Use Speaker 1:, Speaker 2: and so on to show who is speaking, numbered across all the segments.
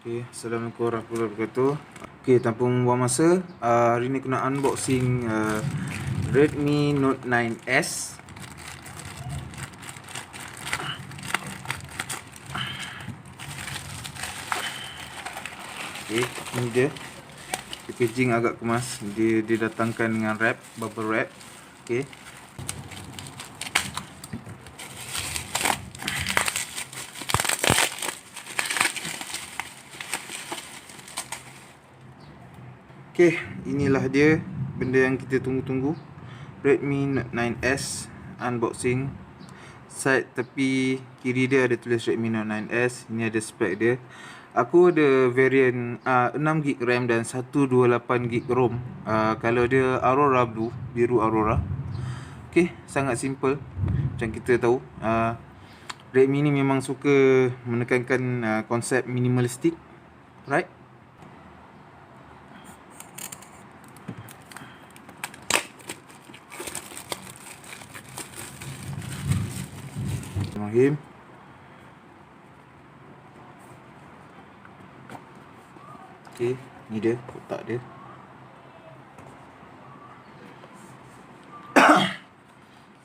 Speaker 1: Okay, Assalamualaikum warahmatullahi wabarakatuh. Okay, tanpa membuang masa, hari ni aku nak unboxing Redmi Note 9S. Okay, ni dia. Packaging agak kemas. Dia didatangkan dengan wrap, bubble wrap. Okay. Okay, inilah dia benda yang kita tunggu-tunggu. Redmi Note 9S unboxing. Side tepi kiri dia ada tulis Redmi Note 9S. Ini ada spek dia. Aku ada variant 6GB RAM dan 128GB ROM. Kalau dia Aurora Blue, biru Aurora. Okay, sangat simple. Macam kita tahu, Redmi ni memang suka menekankan konsep minimalistik, right? Bismillahirrahmanirrahim. Okay, ni dia kotak dia.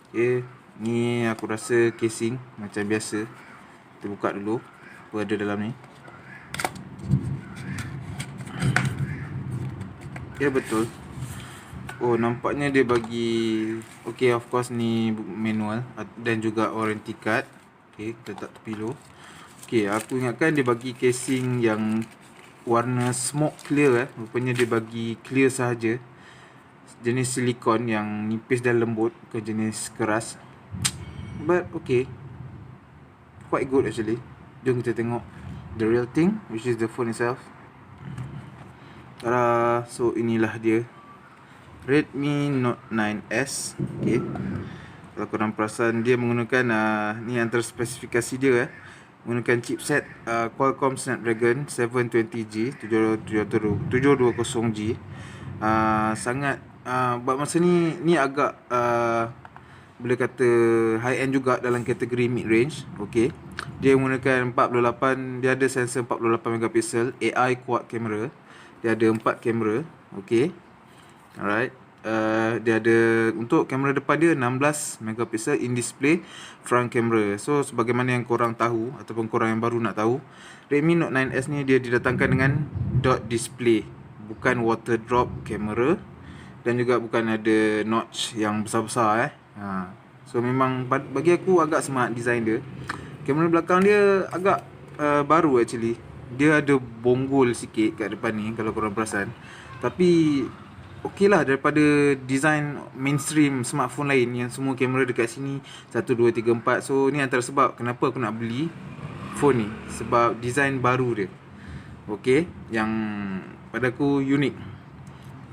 Speaker 1: Okay, ni aku rasa casing macam biasa. Kita buka dulu apa ada dalam ni. Ya, betul. Oh, nampaknya dia bagi, okay, of course ni manual dan juga warranty card. Okay, kita letak tepi dulu. Okay, aku ingatkan dia bagi casing yang warna smoke clear. Rupanya dia bagi clear sahaja. Jenis silikon yang nipis dan lembut, ke jenis keras. But okay, quite good actually. Jom kita tengok the real thing, which is the phone itself. So inilah dia, Redmi Note 9S. Okay, kalau korang perasan, dia menggunakan ni antara spesifikasi dia, menggunakan chipset Qualcomm Snapdragon 720G 720G. Sangat buat masa ni agak boleh kata high end juga dalam kategori mid range. Okay, dia menggunakan 48, dia ada sensor 48 megapiksel, AI quad camera. Dia ada 4 kamera. Okay, alright. Dia ada, untuk kamera depan dia 16 megapiksel in display front camera. So sebagaimana yang korang tahu ataupun korang yang baru nak tahu, Redmi Note 9S ni dia didatangkan dengan dot display, bukan water drop kamera, dan juga bukan ada notch yang besar-besar So memang bagi aku agak smart design dia. Kamera belakang dia agak baru actually. Dia ada bonggol sikit kat depan ni kalau korang perasan. Tapi okey lah daripada design mainstream smartphone lain yang semua kamera dekat sini 1, 2, 3, 4. So ni antara sebab kenapa aku nak beli phone ni, sebab design baru dia. Okey, yang pada aku unik.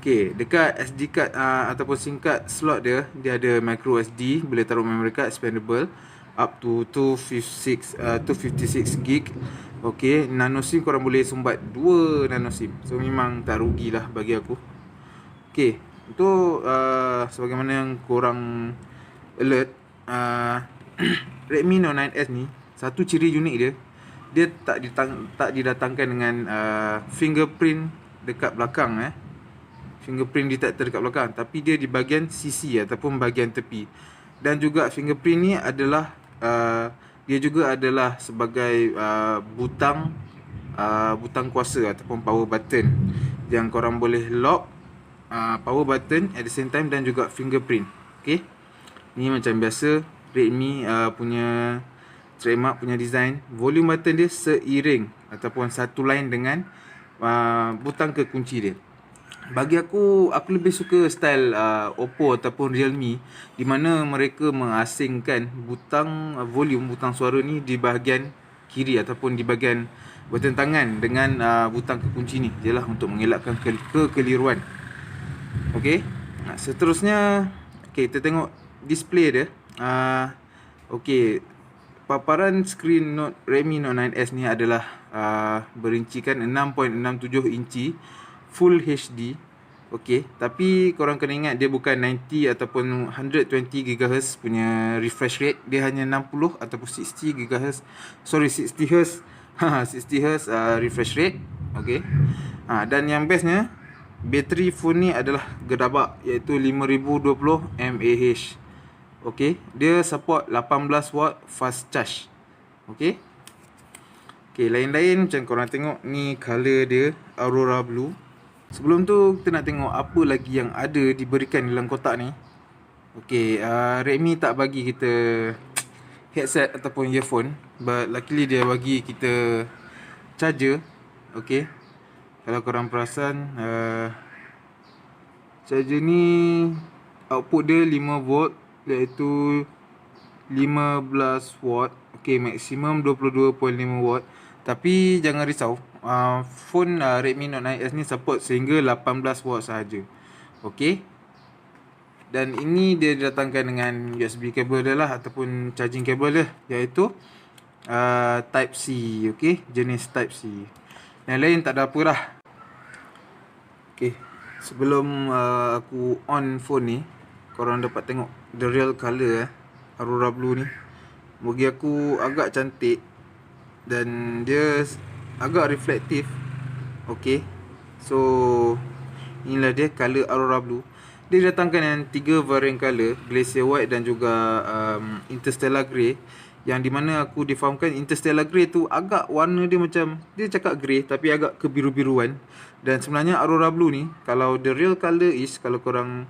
Speaker 1: Okey, dekat SD card ataupun SIM card slot dia ada micro SD, boleh taruh memory card expandable up to 256GB. Okey, nano SIM korang boleh sumbat 2 nano SIM. So memang tak rugilah bagi aku. Okey, untuk sebagaimana yang korang alert, Redmi Note 9S ni, satu ciri unik dia tak didatangkan dengan fingerprint dekat belakang fingerprint detector dekat belakang, tapi dia di bahagian sisi ataupun bahagian tepi. Dan juga fingerprint ni adalah dia juga adalah sebagai butang kuasa ataupun power button, yang korang boleh lock power button at the same time, dan juga fingerprint. Okay, ni macam biasa Redmi punya trademark, punya design. Volume button dia seiring ataupun satu line dengan butang kekunci dia. Bagi aku lebih suka style Oppo ataupun Realme, di mana mereka mengasingkan butang volume, butang suara ni di bahagian kiri ataupun di bahagian butang tangan, dengan butang kekunci ni jelah untuk mengelakkan kekeliruan. Okey, seterusnya, okey, kita tengok display dia. Okey, paparan skrin Redmi Note 9S ni adalah berincikan 6.67 inci Full HD. Okey, tapi korang kena ingat dia bukan 90 ataupun 120 GHz punya refresh rate. Dia hanya 60 ataupun 60 GHz, 60 Hz 60Hz refresh rate. Okay. Dan yang bestnya, bateri phone ni adalah gedabak, iaitu 5020 mAh. Okay. Dia support 18 watt fast charge. Okay. Okay, lain-lain macam korang tengok ni color dia Aurora Blue. Sebelum tu kita nak tengok apa lagi yang ada diberikan dalam kotak ni. Okay, Redmi tak bagi kita headset ataupun earphone, but luckily dia bagi kita charger. Okay, kalau korang perasan, charger ni output dia 5 volt, iaitu 15 watt. Okay, maksimum 22.5 watt. Tapi jangan risau, phone Redmi Note 9S ni support sehingga 18 watt sahaja. Okay. Dan ini dia didatangkan dengan USB cable dia lah, ataupun charging cable dia, iaitu Type C. Okay, jenis Type C. Yang lain tak ada apa lah. Okay, sebelum aku on phone ni, korang dapat tengok the real colour Aurora Blue ni. Bagi aku agak cantik dan dia agak reflektif. Okay, so inilah dia colour Aurora Blue. Dia datangkan dengan 3 varian colour, Glacier White dan juga Interstellar Grey. Yang di mana aku difahamkan Interstellar Grey tu agak warna dia macam, dia cakap grey tapi agak kebiru-biruan. Dan sebenarnya Aurora Blue ni, kalau the real colour is, kalau korang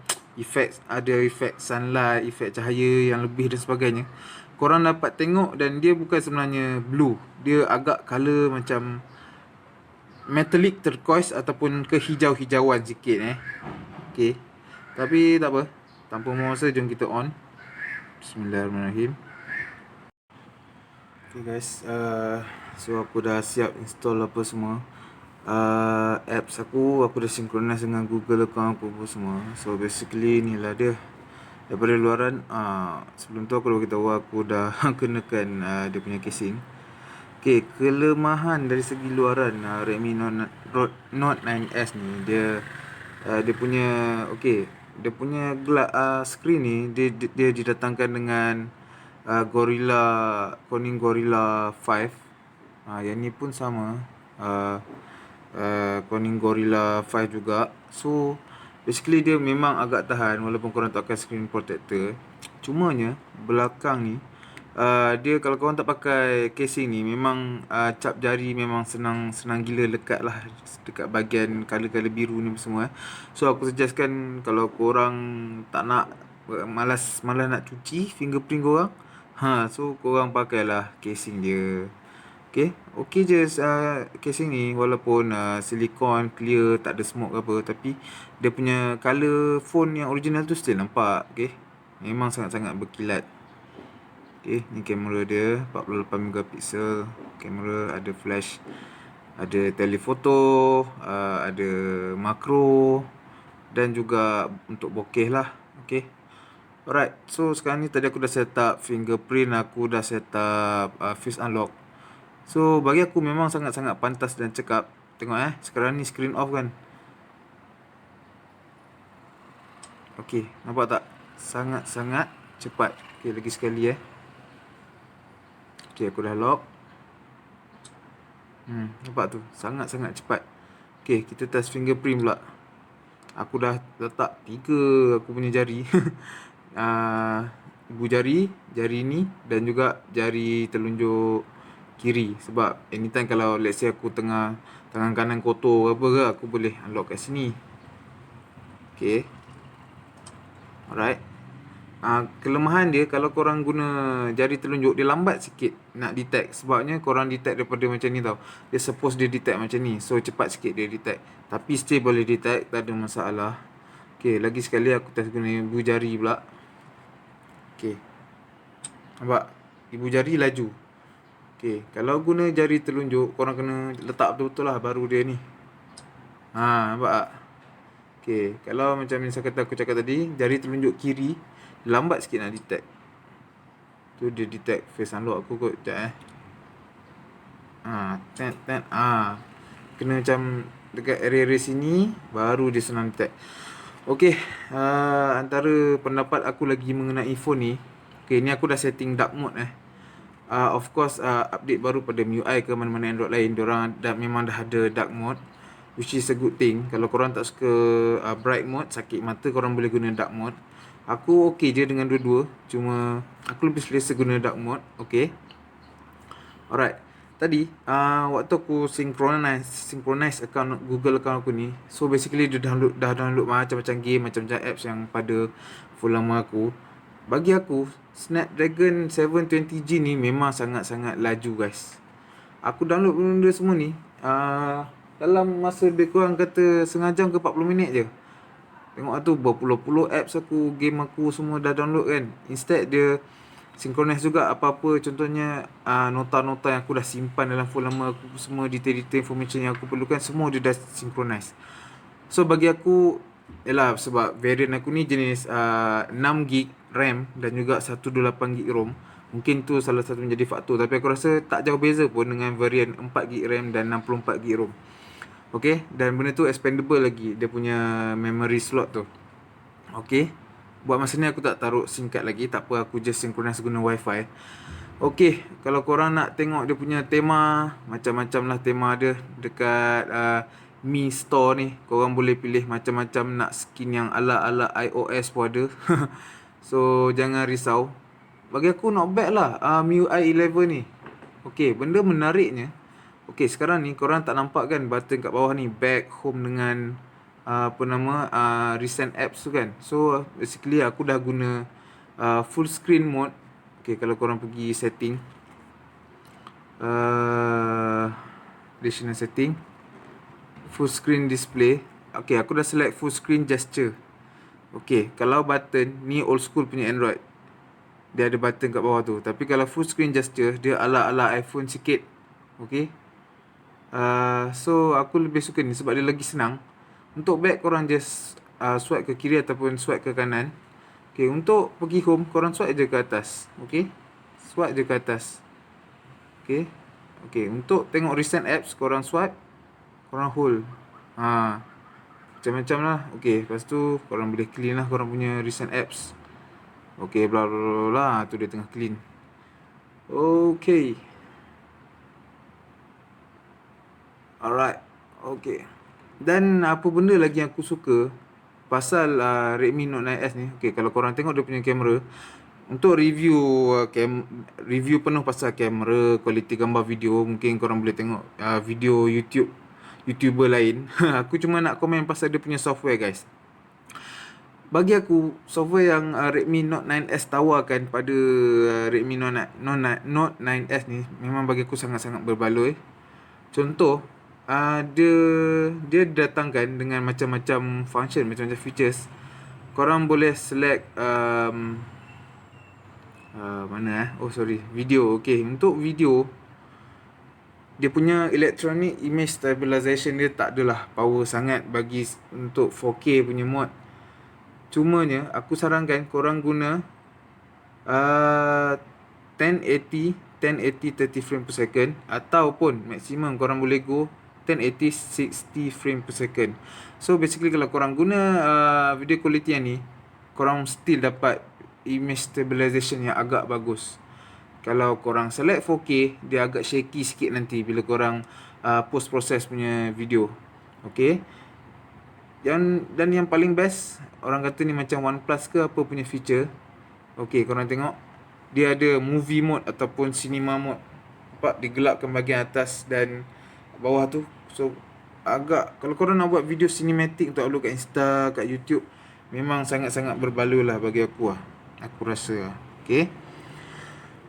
Speaker 1: ada efek sunlight, efek cahaya yang lebih dan sebagainya, korang dapat tengok, dan dia bukan sebenarnya blue. Dia agak colour macam metallic turquoise ataupun kehijau-hijauan sikit Okay, tapi tak apa, tanpa masa jom kita on. Bismillahirrahmanirrahim. Okay guys, so aku dah siap install apa semua. Apps aku dah synchronize dengan Google account apa semua. So basically inilah dia daripada luaran. Sebelum tu aku dah beritahu aku dah kenakan dia punya casing. Okay, kelemahan dari segi luaran Redmi Note 9S ni, dia punya, okay, dia punya screen ni dia didatangkan dengan Corning Gorilla 5. Yang ni pun sama, Corning Gorilla 5 juga. So basically dia memang agak tahan walaupun korang tak pakai screen protector. Cumanya belakang ni, dia kalau korang tak pakai casing ni, memang cap jari memang senang gila lekat lah dekat bahagian color biru ni semua. So aku suggestkan kalau korang tak nak, malas nak cuci fingerprint korang, so korang pakailah casing dia. Okay je casing ni, walaupun silikon clear, tak ada smoke ke apa, tapi dia punya color phone yang original tu still nampak. Okay, memang sangat-sangat berkilat. Okay, ni kamera dia 48 megapixel. Kamera ada flash, ada telefoto, ada makro, dan juga untuk bokeh lah. Okay, alright. So sekarang ni tadi aku dah set up fingerprint, aku dah set up face unlock. So bagi aku memang sangat-sangat pantas dan cekap. Tengok sekarang ni screen off kan. Okay, nampak tak? Sangat-sangat cepat. Okay, lagi sekali Okay, aku dah lock. Nampak tu? Sangat-sangat cepat. Okay, kita test fingerprint pula. Aku dah letak 3 aku punya jari. Ibu jari ni, dan juga jari telunjuk kiri. Sebab anytime kalau let's say aku tangan kanan kotor apa ke, aku boleh unlock kat sini. Okay, alright. Kelemahan dia, kalau korang guna jari telunjuk, dia lambat sikit nak detect. Sebabnya korang detect daripada macam ni tau. Dia suppose dia detect macam ni, so cepat sikit dia detect. Tapi still boleh detect, tak ada masalah. Okay, lagi sekali aku test guna ibu jari pula. Okay, nampak? Ibu jari laju. Okay, kalau guna jari telunjuk, korang kena letak betul-betul lah baru dia ni. Nampak tak? Okay, kalau macam misal kata aku cakap tadi, jari telunjuk kiri lambat sikit nak detect. Tu dia detect face unlock aku kot. Sekejap kena macam dekat area-area sini, baru dia senang detect. Okay, antara pendapat aku lagi mengenai phone ni. Okay, ni aku dah setting dark mode Of course update baru pada MIUI ke mana-mana Android lain, diorang memang dah ada dark mode, which is a good thing. Kalau korang tak suka bright mode, sakit mata, korang boleh guna dark mode. Aku okey je dengan dua-dua, cuma aku lebih selesa guna dark mode. Okay, alright. Tadi waktu aku synchronize account Google account aku ni, so basically dia dah download macam-macam game, macam-macam apps yang pada phone lama aku. Bagi aku, Snapdragon 720G ni memang sangat-sangat laju guys. Aku download benda semua ni dalam masa lebih kurang kata setengah jam ke 40 minit je. Tengok tu berpuluh-puluh apps aku, game aku semua dah download kan. Instead dia synchronize juga apa-apa, contohnya nota-nota yang aku dah simpan dalam phone lama aku, semua detail-detail information yang aku perlukan, semua dia dah synchronize. So bagi aku, yalah, sebab variant aku ni jenis 6GB RAM dan juga 128GB ROM. Mungkin tu salah satu menjadi faktor, tapi aku rasa tak jauh beza pun dengan variant 4GB RAM dan 64GB ROM. Okay, dan benda tu expandable lagi, dia punya memory slot tu. Okay, buat masa ni aku tak taruh SIM card lagi, tak apa, aku just synchronize guna wifi. Okay, kalau korang nak tengok dia punya tema, macam-macam lah tema dia dekat Mi Store ni. Korang boleh pilih macam-macam, nak skin yang ala-ala iOS pun ada. So jangan risau, bagi aku not bad lah MIUI 11 ni. Okay, benda menariknya, okay, sekarang ni korang tak nampak kan button kat bawah ni, back, home dengan recent apps tu kan. So basically aku dah guna full screen mode. Okay, kalau korang pergi setting, additional setting, full screen display. Okay, aku dah select full screen gesture. Okay, kalau button ni old school punya Android, dia ada button kat bawah tu. Tapi kalau full screen gesture, dia ala-ala iPhone sikit. Okay, so aku lebih suka ni sebab dia lagi senang. Untuk back, korang just swipe ke kiri ataupun swipe ke kanan. Okay, untuk pergi home, korang swipe je ke atas. Okay, swipe je ke atas. Okay, okay, untuk tengok recent apps, korang swipe, korang hold. Macam-macam lah. Okay, lepas tu korang boleh clean lah korang punya recent apps. Okay, bla bla bla bla, tu dia tengah clean. Okay, alright. Okay, dan apa benda lagi yang aku suka pasal Redmi Note 9S ni. Okay, kalau korang tengok dia punya kamera, untuk review review penuh pasal kamera, kualiti gambar, video, mungkin korang boleh tengok video YouTuber lain. Aku cuma nak komen pasal dia punya software guys. Bagi aku, software yang Redmi Note 9S tawarkan pada Redmi Note 9S ni memang bagi aku sangat-sangat berbaloi. Contoh, dia datangkan dengan macam-macam function, macam-macam features. Korang boleh select video. Okay, untuk video, dia punya electronic image stabilization dia tak adalah power sangat bagi untuk 4K punya mode. Cumanya aku sarankan korang guna 1080 30 frame per second, ataupun maksimum korang boleh go 1080 60 frame per second. So basically kalau korang guna video quality yang ni, korang still dapat image stabilization yang agak bagus. Kalau korang select 4K, dia agak shaky sikit nanti bila korang post process punya video. Okay, dan yang paling best, orang kata ni macam OnePlus ke apa punya feature. Okay, korang tengok, dia ada movie mode ataupun cinema mode. Nampak digelapkan bahagian atas dan bawah tu. So agak, kalau korang nak buat video cinematic untuk upload kat Insta, kat YouTube, memang sangat-sangat berbaloi lah bagi aku lah, aku rasa. Okay,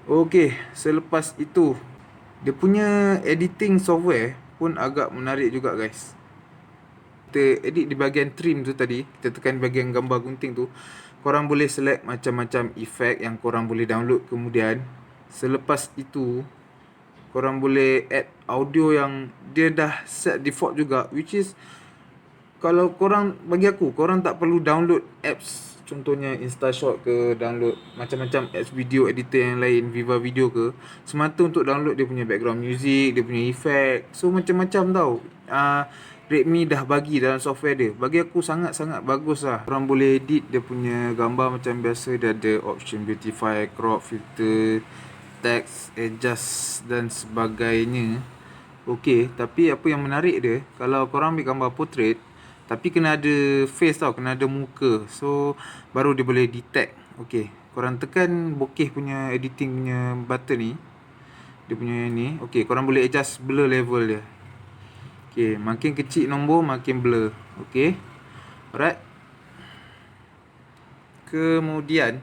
Speaker 1: okay, selepas itu dia punya editing software pun agak menarik juga guys. Kita edit di bahagian trim tu tadi, kita tekan bahagian gambar gunting tu, korang boleh select macam-macam efek yang korang boleh download kemudian. Selepas itu korang boleh add audio yang dia dah set default juga, which is kalau korang, bagi aku, korang tak perlu download apps, contohnya InstaShot ke, download macam-macam apps video editor yang lain, Viva Video ke, semata untuk download dia punya background music, dia punya efek. So macam-macam tau Redmi dah bagi dalam software dia. Bagi aku sangat-sangat bagus lah. Korang boleh edit dia punya gambar macam biasa. Dia ada option beautify, crop, filter, teks, adjust dan sebagainya. Okey, tapi apa yang menarik dia, kalau korang ambil gambar portrait, tapi kena ada face tau, kena ada muka. So baru dia boleh detect. Okey, korang tekan bokeh punya editing punya button ni, dia punya ni. Okey, korang boleh adjust blur level dia. Okey, makin kecil nombor makin blur. Okey. Alright. Kemudian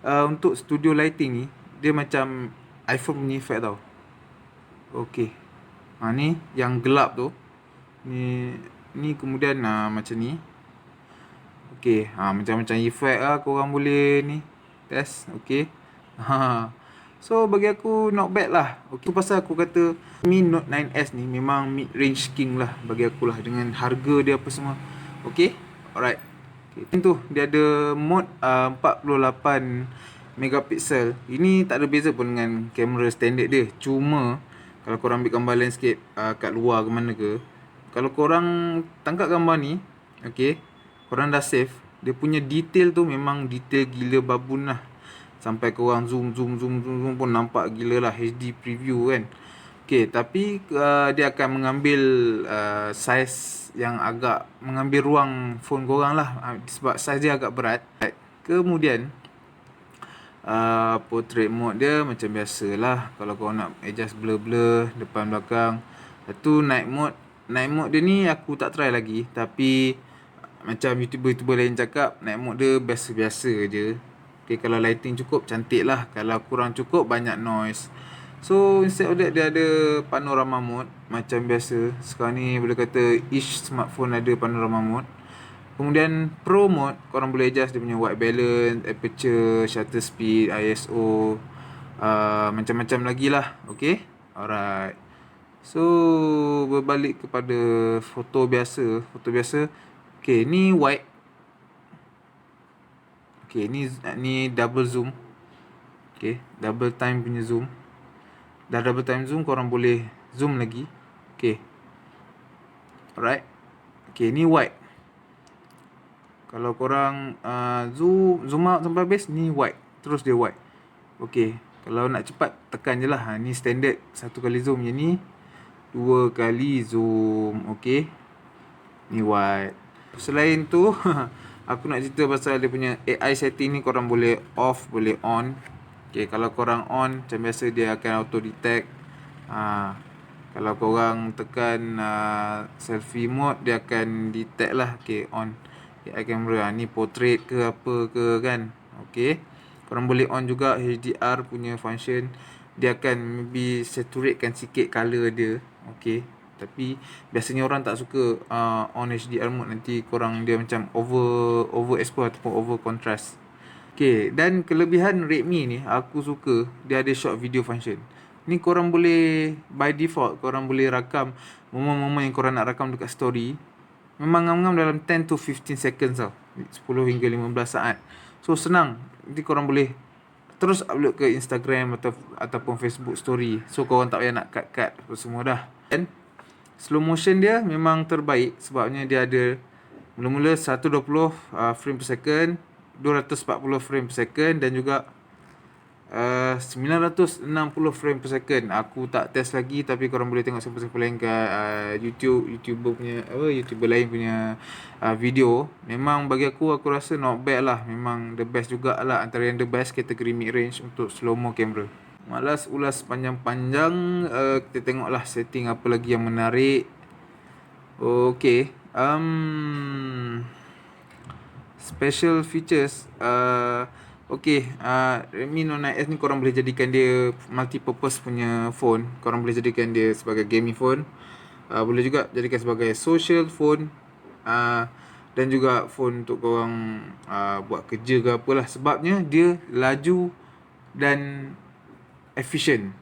Speaker 1: untuk studio lighting ni, dia macam iPhone punya effect tau. Okey. Ni yang gelap tu. Ni kemudian macam ni. Okey, macam-macam effect lah korang boleh ni test. Okey. So bagi aku not bad lah. Okey, pasal aku kata Mi Note 9S ni memang mid range king lah bagi aku lah, dengan harga dia apa semua. Okey. Alright. Okay. Tu dia ada mode 48 megapiksel. Ini tak ada beza pun dengan kamera standard dia. Cuma kalau korang ambil gambar landscape kat luar ke mana ke, kalau korang tangkap gambar ni, okey, korang dah save, dia punya detail tu memang detail gila babun lah. Sampai korang zoom pun nampak gila lah, HD preview kan. Okey, tapi dia akan mengambil size yang agak mengambil ruang phone korang lah, sebab size dia agak berat. Kemudian portrait mode dia macam biasalah. Kalau korang nak adjust blur depan belakang. Satu night mode dia ni aku tak try lagi, tapi macam YouTuber lain cakap, night mode dia biasa-biasa je. Okay, kalau lighting cukup, cantik lah. Kalau kurang cukup, banyak noise. So instead of that, dia ada panorama mode macam biasa. Sekarang ni boleh kata each smartphone ada panorama mode. Kemudian Pro mode, korang boleh adjust dia punya white balance, aperture, shutter speed, ISO, macam-macam lagi lah. Okay. Alright. So berbalik kepada foto biasa. Okay, ni wide. Okay, ni double zoom. Okay, double time punya zoom. Dah double time zoom, korang boleh zoom lagi. Okay. Alright. Okay, ni wide. Kalau korang zoom out sampai habis, ni wide. Terus dia wide. Okay. Kalau nak cepat, tekan je lah. Ni standard. 1 kali zoom je ni. 2 kali zoom. Okay. Ni wide. Selain tu, aku nak cerita pasal dia punya AI setting ni. Korang boleh off, boleh on. Okay. Kalau korang on, macam biasa dia akan auto detect. Kalau korang tekan selfie mode, dia akan detect lah. Okay, on AI camera. Ni portrait ke apa ke kan. Okay. Korang boleh on juga HDR punya function. Dia akan maybe saturatekan sikit color dia. Okay. Tapi biasanya orang tak suka on HDR mode. Nanti korang dia macam over expose ataupun over contrast. Okay. Dan kelebihan Redmi ni, aku suka dia ada short video function. Ni korang boleh, by default, korang boleh rakam momen-momen yang korang nak rakam dekat story. Memang ngam-ngam dalam 10 to 15 seconds tau. 10 hingga 15 saat. So senang. Nanti korang boleh terus upload ke Instagram ataupun Facebook story. So korang tak payah nak cut apa semua dah. Dan slow motion dia memang terbaik. Sebabnya dia ada mula-mula 120 frame per second, 240 frame per second, dan juga 960 frame per second. Aku tak test lagi, tapi korang boleh tengok siapa-siapa lain kat YouTuber lain punya video. Memang bagi aku rasa not bad lah. Memang the best jugalah, antara yang the best kategori mid range untuk slow-mo camera. Malas ulas panjang-panjang, kita tengoklah setting apa lagi yang menarik. Okay. Special features. Okay, Redmi Note 9S ni korang boleh jadikan dia multi-purpose punya phone. Korang boleh jadikan dia sebagai gaming phone, boleh juga jadikan sebagai social phone, dan juga phone untuk korang buat kerja ke apalah. Sebabnya dia laju dan efficient.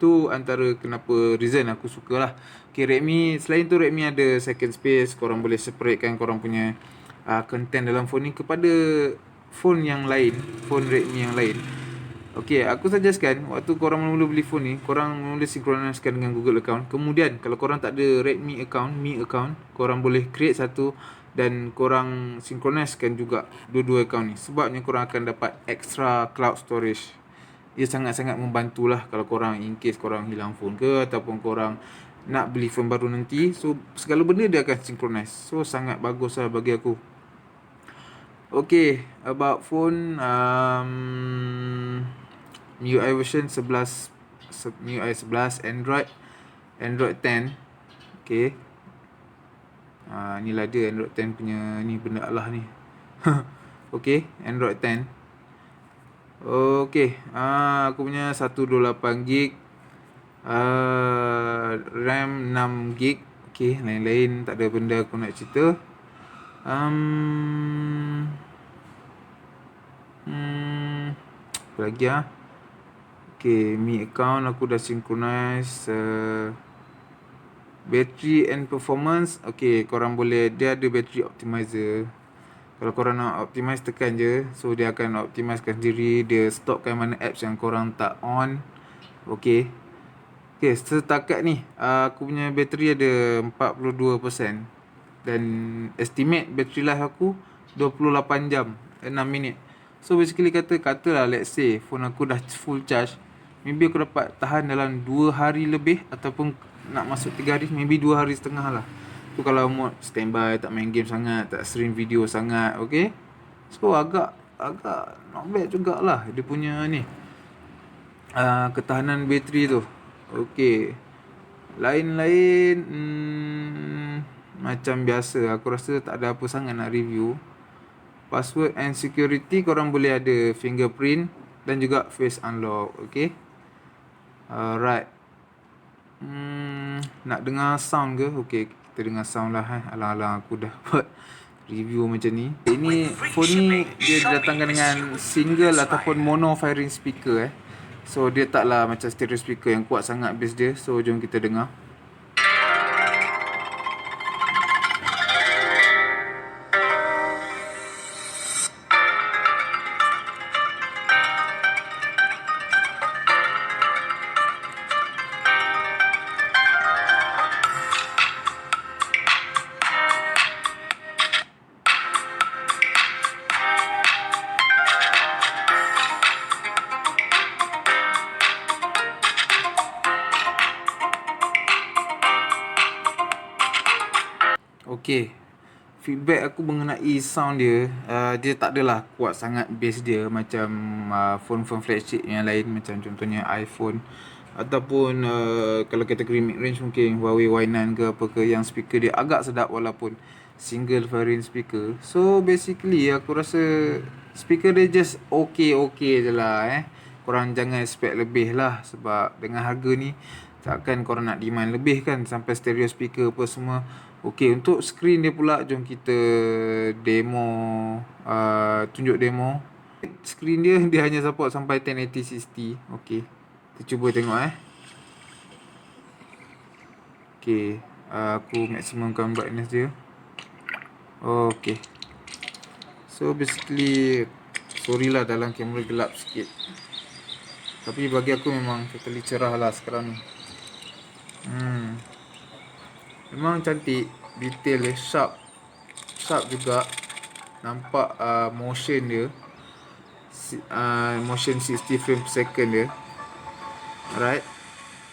Speaker 1: Tu antara kenapa reason aku sukalah. Okay, Redmi, selain tu Redmi ada second space. Korang boleh separatekan korang punya content dalam phone ni kepada phone yang lain, phone Redmi yang lain. Okay, aku suggestkan waktu korang mula-mula beli phone ni, korang mula synchroniskan dengan Google account. Kemudian kalau korang tak ada Redmi account, Mi account, korang boleh create satu dan korang synchroniskan juga dua-dua account ni. Sebabnya korang akan dapat extra cloud storage. ia sangat-sangat membantulah kalau korang in case korang hilang phone ke, ataupun korang nak beli phone baru nanti. So segala benda dia akan synchronize. So sangat bagus lah bagi aku. Okay, about phone, MIUI version 11, MIUI 11, Android 10. Okay, inilah dia Android 10 punya ni benda lah ni. Okay, Android 10. Okay, aku punya 128 GB, RAM 6 GB. Okay, lain-lain tak ada benda aku nak cerita. Apa lagi Okay, Mi account aku dah synchronize. Battery and performance, okay, korang boleh, dia ada battery optimizer. Kalau korang nak optimize, tekan je. So dia akan optimizekan sendiri. Dia stopkan mana apps yang korang tak on. Okay, setakat ni aku punya bateri ada 42%. Dan estimate battery life aku 28 jam 6 minit. So basically katalah let's say phone aku dah full charge, maybe aku dapat tahan dalam 2 hari lebih, ataupun nak masuk 3 hari, maybe 2 hari setengah lah. Tu kalau mode standby, tak main game sangat, tak stream video sangat. Okay, so agak not bad jugalah dia punya ni, ketahanan bateri tu. Okay, lain-lain macam biasa, aku rasa tak ada apa sangat nak review. Password and security korang boleh ada fingerprint dan juga face unlock. Okay, alright. Nak dengar sound ke? Okay, kita dengar sound lah. Alang-alang aku dah buat review macam ni. Ini phone ni dia didatangkan dengan single ataupun mono firing speaker. So dia taklah macam stereo speaker yang kuat sangat bass dia. So jom kita dengar. Okay, feedback aku mengenai sound dia, dia tak adalah kuat sangat bass dia macam phone-phone flagship yang lain, macam contohnya iPhone, ataupun kalau kategori mid range mungkin Huawei Y9 ke apa ke, yang speaker dia agak sedap walaupun single variant speaker. So basically aku rasa speaker dia just okay je lah. Korang jangan expect lebih lah, sebab dengan harga ni takkan korang nak demand lebih kan, sampai stereo speaker apa semua. Okay, untuk screen dia pula, jom kita demo, tunjuk demo. Screen dia hanya support sampai 1080 60. Okay, kita cuba tengok Okay, aku maksimumkan brightness dia. Okay, so basically sorry lah dalam kamera gelap sikit, tapi bagi aku memang totally cerah lah sekarang ni. Memang cantik, detail dia sharp juga. Nampak motion dia, motion 60 frame per second dia. Alright,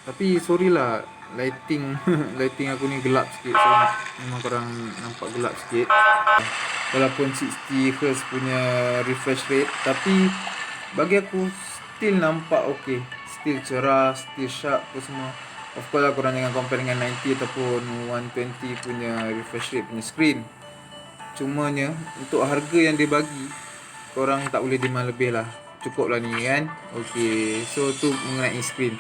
Speaker 1: tapi sorry lah lighting lighting aku ni gelap sikit, so memang korang nampak gelap sikit. Walaupun 60Hz punya refresh rate, tapi bagi aku still nampak okay, still cerah, still sharp apa semua. Of course lah, korang jangan compare dengan 90 ataupun 120 punya refresh rate punya screen. Cumanya untuk harga yang dia bagi, korang tak boleh demand lebih lah. Cukup lah ni kan. Okay, so tu mengenai screen.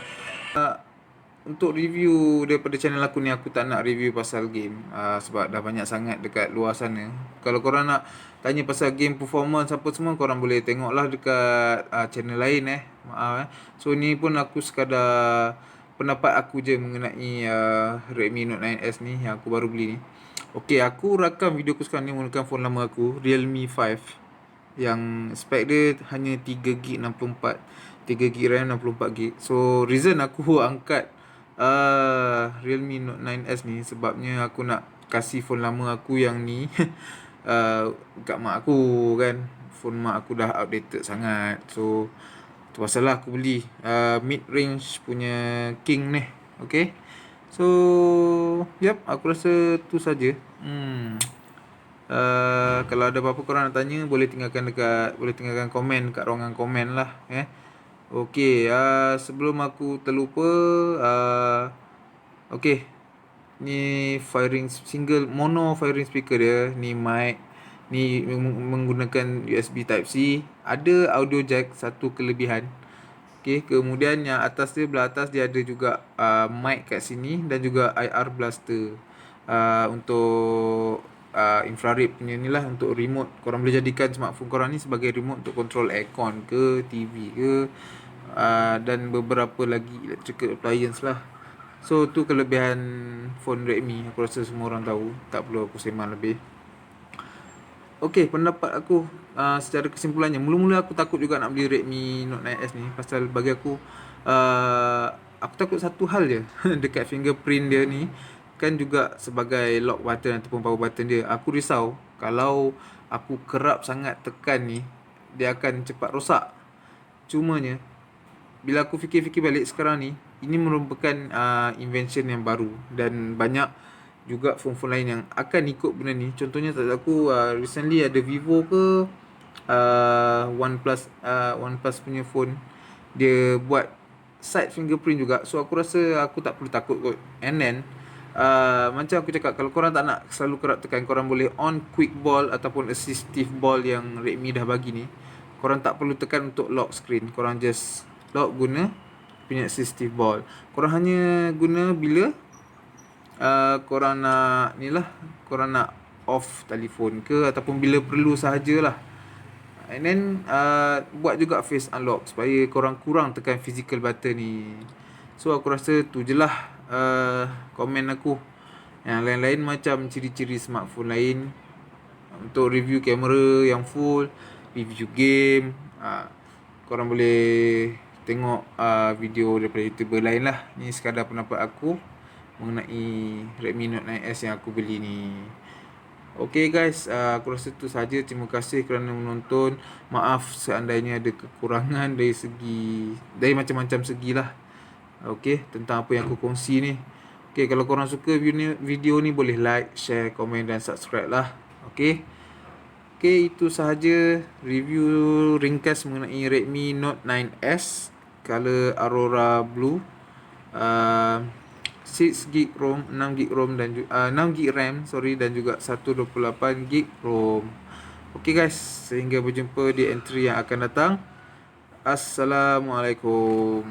Speaker 1: Untuk review daripada channel aku ni, aku tak nak review pasal game, sebab dah banyak sangat dekat luar sana. Kalau korang nak tanya pasal game performance apa semua, korang boleh tengok lah dekat channel lain maaf So ni pun aku sekadar pendapat aku je mengenai Redmi Note 9S ni yang aku baru beli ni. Okay, aku rakam video aku sekarang ni menggunakan phone lama aku, Realme 5, yang spek dia hanya 3GB 64, 3GB RAM 64GB. So reason aku angkat Realme Note 9S ni sebabnya aku nak kasih phone lama aku yang ni kat mak aku kan. Phone mak aku dah outdated sangat. So Tu pasal lah aku beli mid range punya King ni. Okay. So yep, aku rasa tu saja. Kalau ada apa-apa korang nak tanya, boleh tinggalkan komen kat ruangan komen lah. Okay, sebelum aku terlupa, okay, ni single mono firing speaker dia. Ni mic, ni menggunakan USB Type C. Ada audio jack, satu kelebihan. Okay, kemudian yang atas dia, belah atas dia ada juga mic kat sini dan juga IR blaster untuk infrared punya ni lah, untuk remote. Korang boleh jadikan smartphone korang ni sebagai remote untuk control aircon ke, TV ke, dan beberapa lagi electrical appliance lah. So tu kelebihan phone Redmi. Aku rasa semua orang tahu, tak perlu aku sembang lebih. Okay, pendapat aku secara kesimpulannya, mula-mula aku takut juga nak beli Redmi Note 9S ni. Pasal bagi aku takut satu hal je. Dekat fingerprint dia ni kan juga sebagai lock button ataupun power button dia. Aku risau kalau aku kerap sangat tekan ni, dia akan cepat rosak. Cumanya bila aku fikir-fikir balik sekarang ni, ini merupakan invention yang baru. Dan banyak juga phone-phone lain yang akan ikut benda ni. Contohnya tak aku recently ada Vivo ke OnePlus punya phone, dia buat side fingerprint juga. So aku rasa aku tak perlu takut kot. And then macam aku cakap, kalau korang tak nak selalu kerap tekan, korang boleh on quick ball ataupun assistive ball yang Redmi dah bagi ni. Korang tak perlu tekan untuk lock screen. Korang just lock guna punya assistive ball. Korang hanya guna bila korang nak ni lah, korang nak off telefon ke ataupun bila perlu sahajalah. And then buat juga face unlock supaya korang kurang tekan physical button ni. So aku rasa tu je lah komen aku. Yang lain-lain macam ciri-ciri smartphone lain, untuk review kamera yang full, review game, korang boleh tengok video daripada YouTuber lain lah. Ni sekadar pendapat aku mengenai Redmi Note 9S yang aku beli ni. Okay guys, aku rasa tu saja. Terima kasih kerana menonton. Maaf seandainya ada kekurangan dari macam-macam segi lah. Okay, tentang apa yang aku kongsi ni. Okay, kalau korang suka video ni boleh like, share, komen dan subscribe lah. Okay. Okay, itu sahaja review ringkas mengenai Redmi Note 9S color Aurora Blue. 6GB ROM, 6GB ROM dan 6GB RAM, dan juga 128GB ROM. Okay guys, sehingga berjumpa di entry yang akan datang. Assalamualaikum.